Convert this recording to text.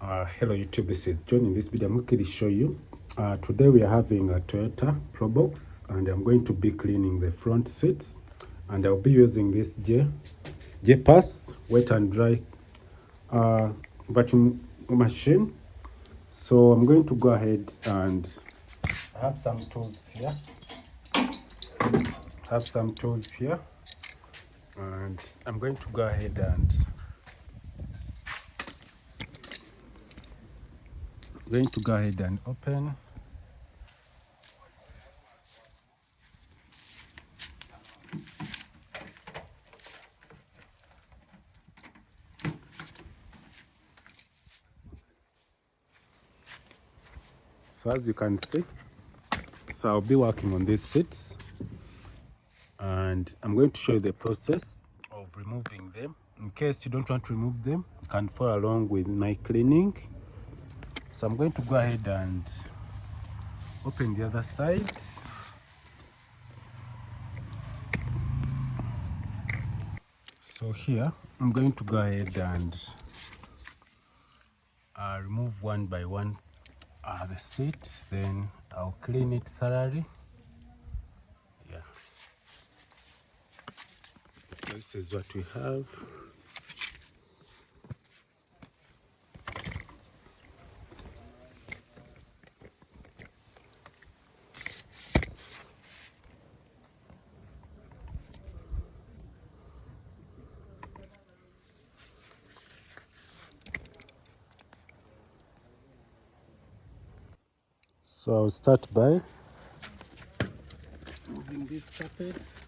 Hello YouTube, this is John. In this video I'm going to show you today we are having a Toyota Probox and I'm going to be cleaning the front seats, and I'll be using this J-Pass wet and dry vacuum machine. So I'm going to go ahead and I have some tools here. And I'm going to go ahead and open. So as you can see, so I'll be working on these seats and I'm going to show you the process of removing them. In case you don't want to remove them, you can follow along with my cleaning. So I'm going to go ahead and open the other side. So here I'm going to go ahead and remove one by one the seat, then I'll clean it thoroughly. Yeah, so this is what we have. So I'll start by moving these carpets.